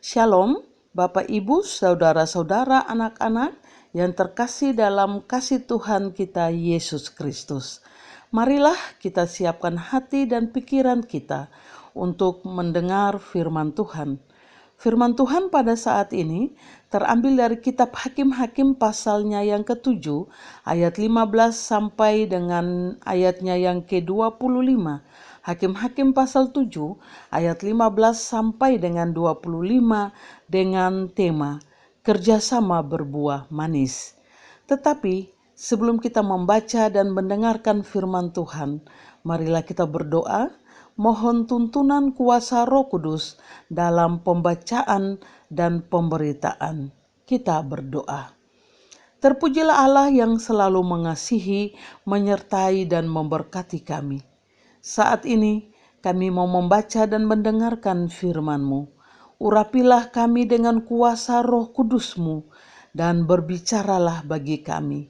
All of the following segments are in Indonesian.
Shalom, Bapak Ibu, saudara-saudara, anak-anak yang terkasih dalam kasih Tuhan kita Yesus Kristus. Marilah kita siapkan hati dan pikiran kita untuk mendengar firman Tuhan. Firman Tuhan pada saat ini terambil dari kitab Hakim-Hakim pasalnya yang ke-7 ayat 15 sampai dengan ayatnya yang ke-25. Hakim-Hakim pasal 7 ayat 15 sampai dengan 25 dengan tema kerjasama berbuah manis. Tetapi sebelum kita membaca dan mendengarkan firman Tuhan, marilah kita berdoa, mohon tuntunan kuasa Roh Kudus dalam pembacaan dan pemberitaan. Kita berdoa. Terpujilah Allah yang selalu mengasihi, menyertai dan memberkati kami. Saat ini kami mau membaca dan mendengarkan firman-Mu. Urapilah kami dengan kuasa Roh Kudus-Mu dan berbicaralah bagi kami,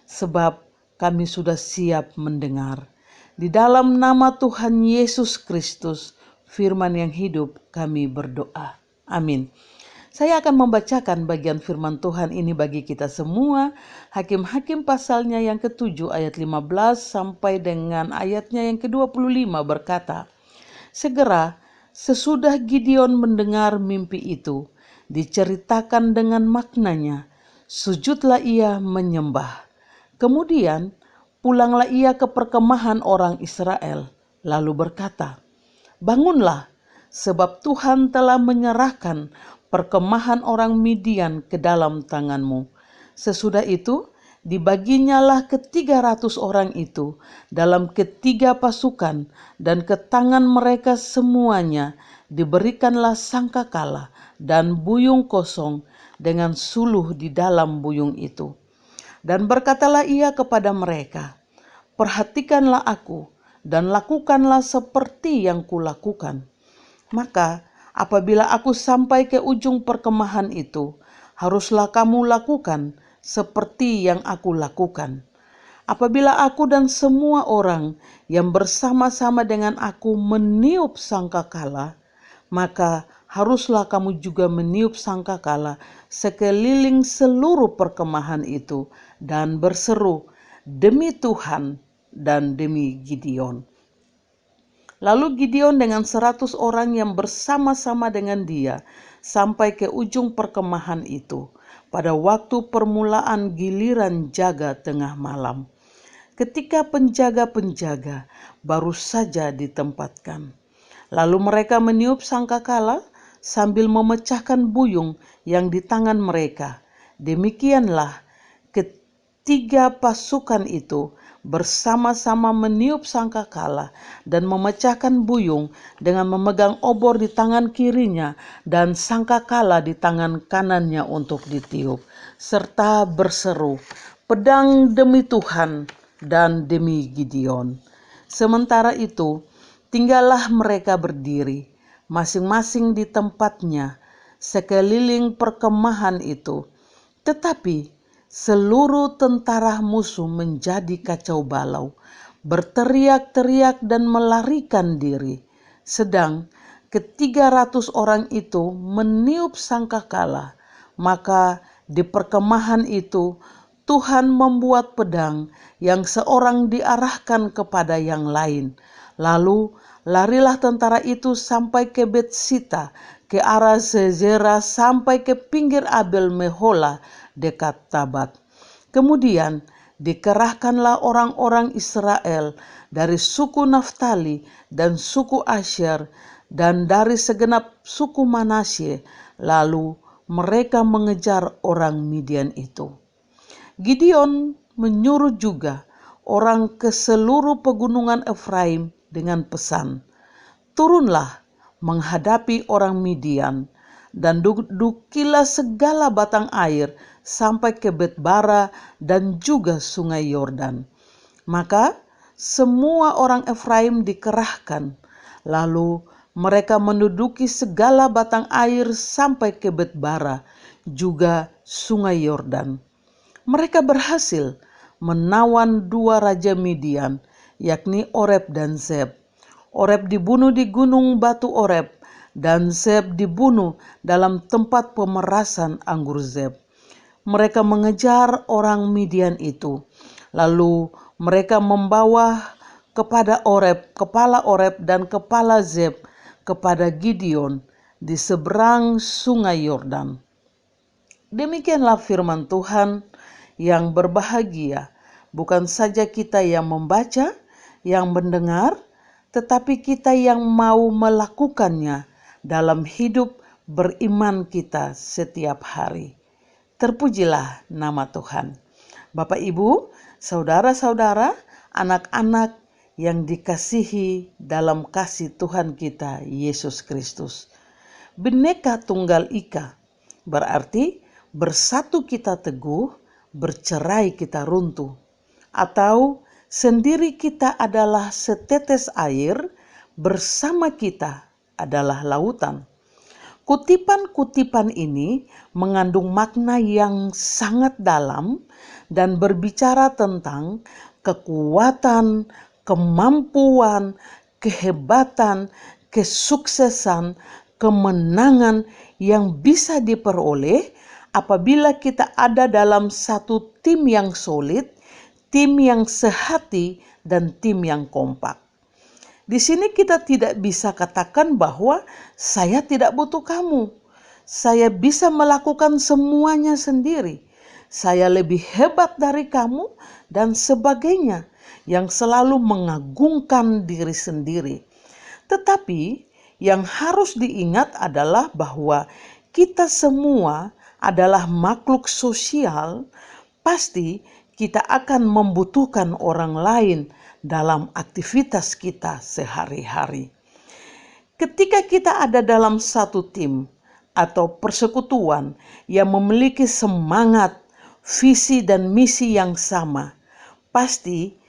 sebab kami sudah siap mendengar. Di dalam nama Tuhan Yesus Kristus, firman yang hidup, kami berdoa. Amin. Saya akan membacakan bagian firman Tuhan ini bagi kita semua. Hakim-Hakim pasalnya yang ke-7 ayat 15 sampai dengan ayatnya yang ke-25 berkata, segera sesudah Gideon mendengar mimpi itu, diceritakan dengan maknanya, sujudlah ia menyembah. Kemudian pulanglah ia ke perkemahan orang Israel, lalu berkata, bangunlah, sebab Tuhan telah menyerahkan perkemahan orang Midian ke dalam tanganmu. Sesudah itu, dibaginyalah ke-300 orang itu dalam ketiga pasukan, dan ke tangan mereka semuanya diberikanlah sangkakala dan buyung kosong dengan suluh di dalam buyung itu. Dan berkatalah ia kepada mereka, perhatikanlah aku dan lakukanlah seperti yang kulakukan. Maka apabila aku sampai ke ujung perkemahan itu, haruslah kamu lakukan seperti yang aku lakukan. Apabila aku dan semua orang yang bersama-sama dengan aku meniup sangkakala, maka haruslah kamu juga meniup sangkakala sekeliling seluruh perkemahan itu dan berseru, demi Tuhan dan demi Gideon. Lalu Gideon dengan 100 orang yang bersama-sama dengan dia sampai ke ujung perkemahan itu pada waktu permulaan giliran jaga tengah malam, ketika penjaga-penjaga baru saja ditempatkan. Lalu mereka meniup sangkakala sambil memecahkan buyung yang di tangan mereka. Demikianlah ketiga pasukan itu bersama-sama meniup sangkakala dan memecahkan buyung dengan memegang obor di tangan kirinya dan sangkakala di tangan kanannya untuk ditiup, serta berseru, pedang demi Tuhan dan demi Gideon. Sementara itu, tinggallah mereka berdiri, masing-masing di tempatnya, sekeliling perkemahan itu. Tetapi seluruh tentara musuh menjadi kacau balau, berteriak-teriak dan melarikan diri. Sedang ke-300 orang itu meniup sangkakala, maka di perkemahan itu Tuhan membuat pedang yang seorang diarahkan kepada yang lain. Lalu larilah tentara itu sampai ke Betsita, ke arah Zezera, sampai ke pinggir Abel Mehola dekat Tabat. Kemudian dikerahkanlah orang-orang Israel dari suku Naftali dan suku Asyer dan dari segenap suku Manasye, lalu mereka mengejar orang Midian itu. Gideon menyuruh juga orang ke seluruh pegunungan Efraim dengan pesan, turunlah menghadapi orang Midian dan dudukilah segala batang air sampai ke Betbara dan juga sungai Yordan. Maka semua orang Efraim dikerahkan, lalu mereka menduduki segala batang air sampai ke Betbara, juga sungai Yordan. Mereka berhasil menawan 2 raja Midian, yakni Oreb dan Zeb. Oreb dibunuh di gunung batu Oreb, dan Zeb dibunuh dalam tempat pemerasan anggur Zeb. Mereka mengejar orang Midian itu. Lalu mereka membawa kepada kepala Oreb dan kepala Zeb kepada Gideon di seberang sungai Yordan. Demikianlah firman Tuhan. Yang berbahagia bukan saja kita yang membaca, yang mendengar, tetapi kita yang mau melakukannya dalam hidup beriman kita setiap hari. Terpujilah nama Tuhan. Bapak, Ibu, saudara-saudara, anak-anak yang dikasihi dalam kasih Tuhan kita Yesus Kristus. Bhinneka Tunggal Ika berarti bersatu kita teguh, bercerai kita runtuh. Atau sendiri kita adalah setetes air, bersama kita adalah lautan. Kutipan-kutipan ini mengandung makna yang sangat dalam dan berbicara tentang kekuatan, kemampuan, kehebatan, kesuksesan, kemenangan yang bisa diperoleh apabila kita ada dalam satu tim yang solid, tim yang sehati, dan tim yang kompak. Di sini kita tidak bisa katakan bahwa saya tidak butuh kamu. Saya bisa melakukan semuanya sendiri. Saya lebih hebat dari kamu dan sebagainya, yang selalu mengagungkan diri sendiri. Tetapi yang harus diingat adalah bahwa kita semua adalah makhluk sosial. Pasti kita akan membutuhkan orang lain dalam aktivitas kita sehari-hari. Ketika kita ada dalam satu tim atau persekutuan yang memiliki semangat, visi dan misi yang sama, pasti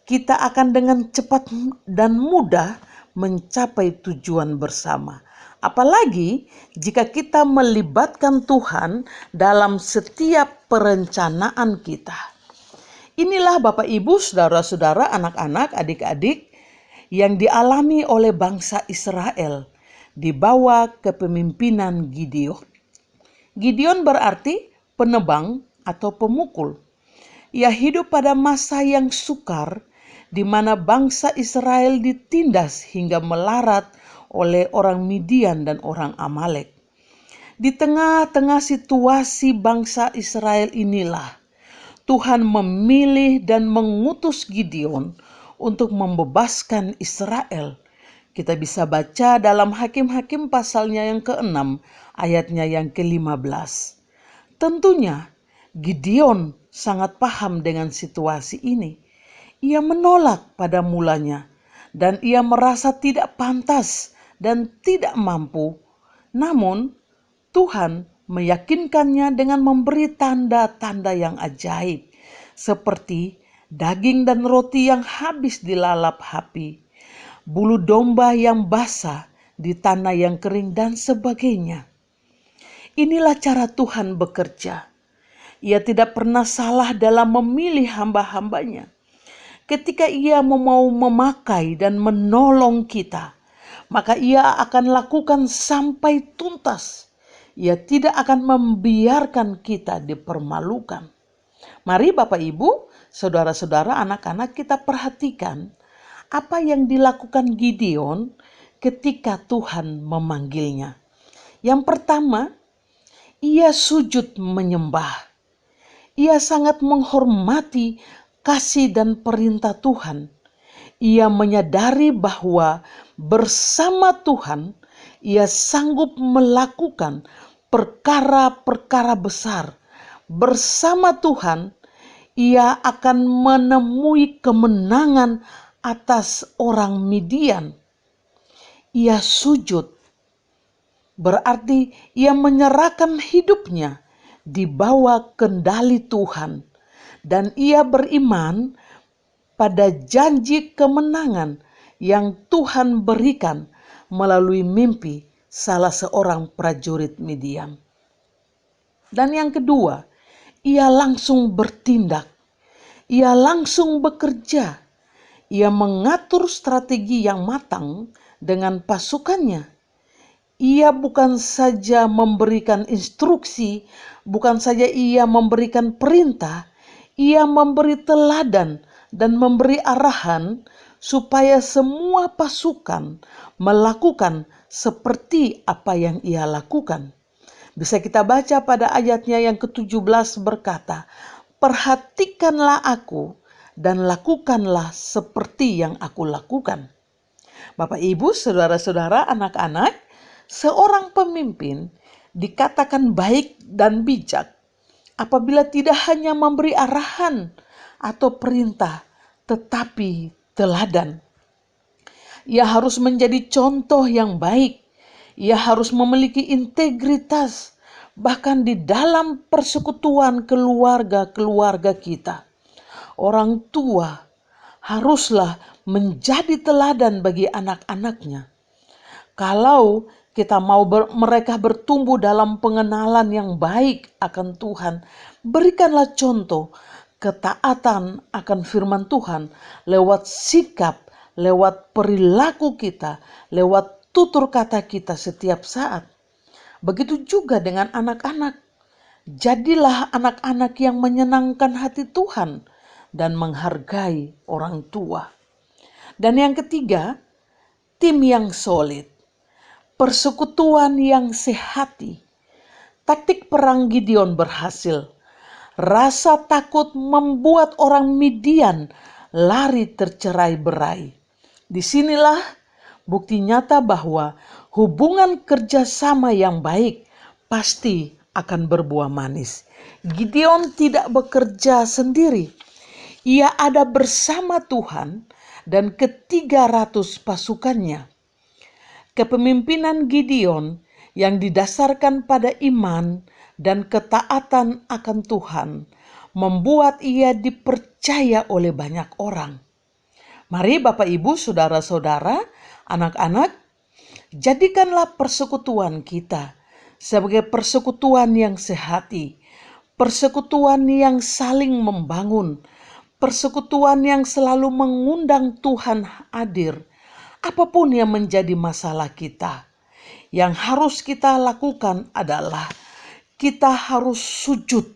kita akan dengan cepat dan mudah mencapai tujuan bersama. Apalagi jika kita melibatkan Tuhan dalam setiap perencanaan kita. Inilah Bapak Ibu, saudara-saudara, anak-anak, adik-adik yang dialami oleh bangsa Israel di bawah kepemimpinan Gideon. Gideon berarti penebang atau pemukul. Ia hidup pada masa yang sukar di mana bangsa Israel ditindas hingga melarat oleh orang Midian dan orang Amalek. Di tengah-tengah situasi bangsa Israel inilah Tuhan memilih dan mengutus Gideon untuk membebaskan Israel. Kita bisa baca dalam Hakim-Hakim pasalnya yang ke-6, ayatnya yang ke-15. Tentunya Gideon sangat paham dengan situasi ini. Ia menolak pada mulanya dan ia merasa tidak pantas dan tidak mampu. Namun Tuhan meyakinkannya dengan memberi tanda-tanda yang ajaib, seperti daging dan roti yang habis dilalap api, bulu domba yang basah di tanah yang kering, dan sebagainya. Inilah cara Tuhan bekerja. Ia tidak pernah salah dalam memilih hamba-hambanya. Ketika ia mau memakai dan menolong kita, maka ia akan lakukan sampai tuntas. Ia tidak akan membiarkan kita dipermalukan. Mari Bapak Ibu, saudara-saudara, anak-anak, kita perhatikan apa yang dilakukan Gideon ketika Tuhan memanggilnya. Yang pertama, ia sujud menyembah. Ia sangat menghormati kasih dan perintah Tuhan. Ia menyadari bahwa bersama Tuhan ia sanggup melakukan perkara-perkara besar. Bersama Tuhan ia akan menemui kemenangan atas orang Midian. Ia sujud, berarti ia menyerahkan hidupnya di bawah kendali Tuhan. Dan ia beriman pada janji kemenangan yang Tuhan berikan melalui mimpi salah seorang prajurit Midian. Dan yang kedua, ia langsung bertindak. Ia langsung bekerja. Ia mengatur strategi yang matang dengan pasukannya. Ia bukan saja memberikan instruksi, bukan saja ia memberikan perintah, ia memberi teladan dan memberi arahan supaya semua pasukan melakukan seperti apa yang ia lakukan. Bisa kita baca pada ayatnya yang ke-17 berkata, "Perhatikanlah aku dan lakukanlah seperti yang aku lakukan." Bapak, Ibu, saudara-saudara, anak-anak, seorang pemimpin dikatakan baik dan bijak apabila tidak hanya memberi arahan atau perintah, tetapi teladan. Ia harus menjadi contoh yang baik. Ia harus memiliki integritas, bahkan di dalam persekutuan keluarga-keluarga kita. Orang tua haruslah menjadi teladan bagi anak-anaknya. Kalau kita mau mereka bertumbuh dalam pengenalan yang baik akan Tuhan, berikanlah contoh ketaatan akan firman Tuhan lewat sikap, lewat perilaku kita, lewat tutur kata kita setiap saat. Begitu juga dengan anak-anak. Jadilah anak-anak yang menyenangkan hati Tuhan dan menghargai orang tua. Dan yang ketiga, tim yang solid. Persekutuan yang sehati. Taktik perang Gideon berhasil. Rasa takut membuat orang Midian lari tercerai-berai. Disinilah bukti nyata bahwa hubungan kerjasama yang baik pasti akan berbuah manis. Gideon tidak bekerja sendiri. Ia ada bersama Tuhan dan ke-300 pasukannya. Kepemimpinan Gideon yang didasarkan pada iman dan ketaatan akan Tuhan membuat ia dipercaya oleh banyak orang. Mari Bapak, Ibu, saudara-saudara, anak-anak, jadikanlah persekutuan kita sebagai persekutuan yang sehati, persekutuan yang saling membangun, persekutuan yang selalu mengundang Tuhan hadir. Apapun yang menjadi masalah kita, yang harus kita lakukan adalah kita harus sujud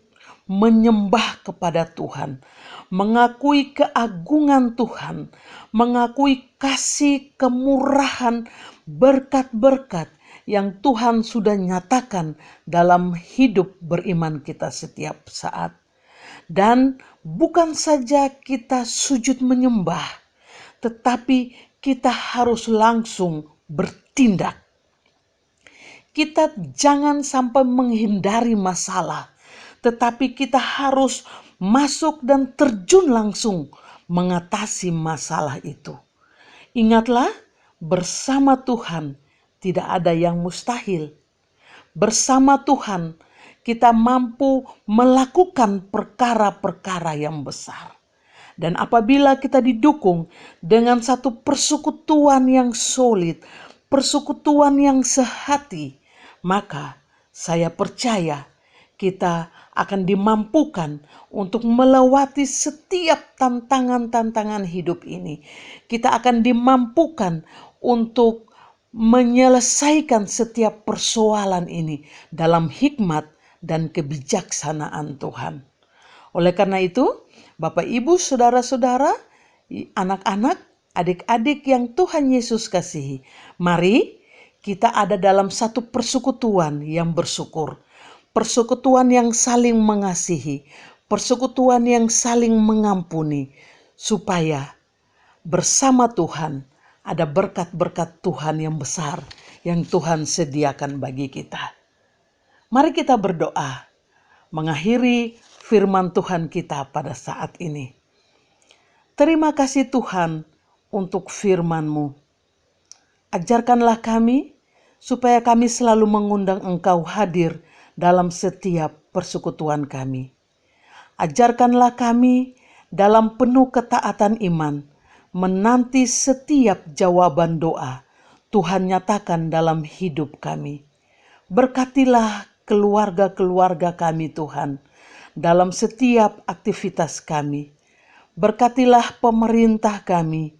menyembah kepada Tuhan, mengakui keagungan Tuhan, mengakui kasih, kemurahan, berkat-berkat yang Tuhan sudah nyatakan dalam hidup beriman kita setiap saat. Dan bukan saja kita sujud menyembah, tetapi kita harus langsung bertindak. Kita jangan sampai menghindari masalah, tetapi kita harus masuk dan terjun langsung mengatasi masalah itu. Ingatlah, bersama Tuhan tidak ada yang mustahil. Bersama Tuhan kita mampu melakukan perkara-perkara yang besar. Dan apabila kita didukung dengan satu persekutuan yang solid, persekutuan yang sehati, maka saya percaya kita akan dimampukan untuk melewati setiap tantangan-tantangan hidup ini. Kita akan dimampukan untuk menyelesaikan setiap persoalan ini dalam hikmat dan kebijaksanaan Tuhan. Oleh karena itu, Bapak, Ibu, saudara-saudara, anak-anak, adik-adik yang Tuhan Yesus kasihi, mari kita ada dalam satu persekutuan yang bersyukur, persekutuan yang saling mengasihi, persekutuan yang saling mengampuni, supaya bersama Tuhan ada berkat-berkat Tuhan yang besar yang Tuhan sediakan bagi kita. Mari kita berdoa mengakhiri firman Tuhan kita pada saat ini. Terima kasih Tuhan untuk firman-Mu. Ajarkanlah kami supaya kami selalu mengundang Engkau hadir dalam setiap persekutuan kami. Ajarkanlah kami dalam penuh ketaatan iman menanti setiap jawaban doa Tuhan nyatakan dalam hidup kami. Berkatilah keluarga-keluarga kami Tuhan dalam setiap aktivitas kami. Berkatilah pemerintah kami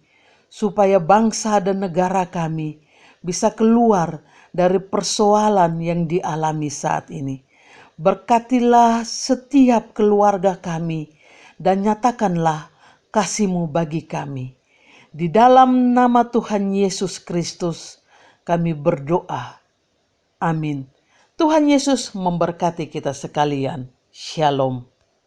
supaya bangsa dan negara kami bisa keluar dari persoalan yang dialami saat ini. Berkatilah setiap keluarga kami dan nyatakanlah kasih-Mu bagi kami. Di dalam nama Tuhan Yesus Kristus kami berdoa. Amin. Tuhan Yesus memberkati kita sekalian. Shalom.